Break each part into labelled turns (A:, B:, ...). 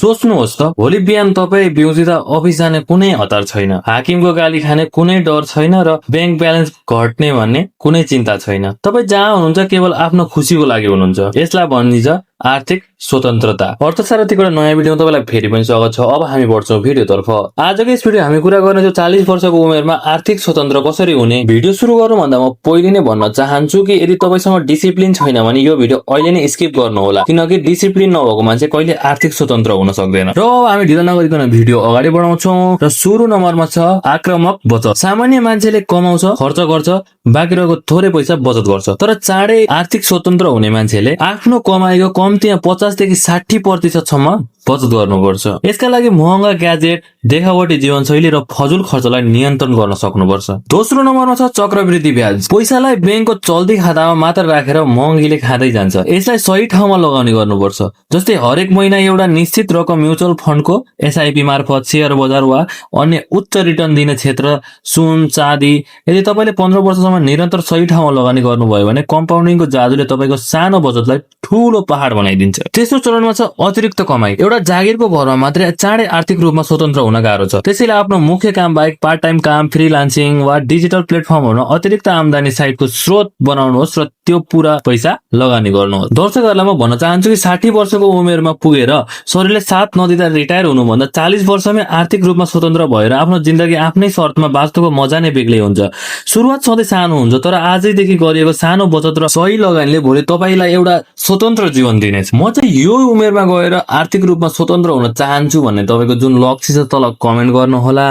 A: सोच्नुहोस् त, भोलि बिहान तपाईँ बिउजिँदा अफिस जाने कुनै हतार छैन, हाकिमको गाली खाने कुनै डर छैन र ब्याङ्क ब्यालेन्स घट्ने भन्ने कुनै चिन्ता छैन। तपाईँ जहाँ हुनुहुन्छ केवल आफ्नो खुसीको लागि हुनुहुन्छ। यसलाई भनिन्छ आर्थिक स्वतन्त्रता। अर्थशास्त्रको एउटा नयाँ भिडियोमा तपाईँलाई फेरि पनि स्वागत छ। अब हामी बढ्छौँ भिडियोतर्फ। आजको यस भिडियो हामी कुरा गर्नेछौँ 40 वर्षको उमेरमा आर्थिक स्वतन्त्र कसरी हुने। भिडियो सुरु गर्नुभन्दा म पहिले नै भन्न चाहन्छु कि यदि तपाईसँग डिसिप्लिन छैन भने यो भिडियो अहिले नै स्किप गर्नु होला, किनकि डिसिप्लिन नभएको मान्छे कहिले आर्थिक स्वतन्त्र हुन सक्दैन। र अब हामी ढिला नगरिकन भिडियो अगाडि बढाउँछौँ र सुरु नम्बरमा छ आक्रामक बचत। सामान्य मान्छेले कमाउँछ, खर्च गर्छ, बाँकी रहेको थोरै पैसा बचत गर्छ। तर चाँडै आर्थिक स्वतन्त्र हुने मान्छेले आफ्नो कमाइको कम्तीमा 50 देखि 60% सम्म बचत गर्नुपर्छ। यसका लागि महँगा ग्याजेट, देखावटी जीवनशैली र फजुल खर्चलाई नियन्त्रण गर्न सक्नुपर्छ। दोस्रो नम्बरमा छ चक्रवृद्धि ब्याज। पैसालाई बैंकको चल्ती खातामा मात्र राखेर महँगीले खाँदै जान्छ। यसलाई सही ठाउँमा लगाउने गर्नुपर्छ। जस्तै हरेक महिना एउटा निश्चित रकम म्युचुअल फन्डको एसआइपी मार्फत, शेयर बजार वा अन्य उच्च रिटर्न दिने क्षेत्र, सुन, चाँदी। यदि तपाईले 15 वर्षसम्म निरन्तर सही ठाउँमा लगानी गर्नुभयो भने कम्पाउन्डिङको जादुले तपाईको सानो बचतलाई ठूलो पहाड बनाइदिन्छ। तेस्रो चरणमा छ अतिरिक्त कमाई। एउटा जागिरको भरमा मात्रै चाँडै आर्थिक रूपमा स्वतन्त्र हुन गाह्रो छ। त्यसैले आफ्नो मुख्य काम बाहेक पार्ट टाइम काम, फ्रीलान्सिङ वा डिजिटल प्लेटफर्महरूमा अतिरिक्त आम्दानी साइटको स्रोत बनाउनुहोस् र त्यो पूरा पैसा लगानी गर्नुहोस्। दर्शकहरूलाई म भन्न चाहन्छु कि 60 वर्षको उमेरमा पुगेर शरीरले साथ नदिँदा रिटायर हुनुभन्दा 40 वर्षमै आर्थिक रूपमा स्वतन्त्र भएर आफ्नो जिन्दगी आफ्नै शर्तमा बाँच्नुको मजा नै बेग्लै हुन्छ। सुरुवात सधैँ सानो हुन्छ, तर आजैदेखि गरिएको सानो बचत र सही लगानीले भोलि तपाईलाई एउटा स्वतन्त्र जीवन दिनेछ। म चाहिँ यो उमेरमा गएर आर्थिक रूपमा स्वतन्त्र हुन चाहन्छु भन्ने तपाईको जुन लक्ष्य छ तल कमेन्ट गर्नु होला,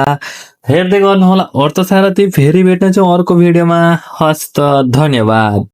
A: हेर्दै गर्नु होला अर्थसारथी। फेरि भेट्नेछौँ अर्को भिडियोमा। हस्त, धन्यवाद।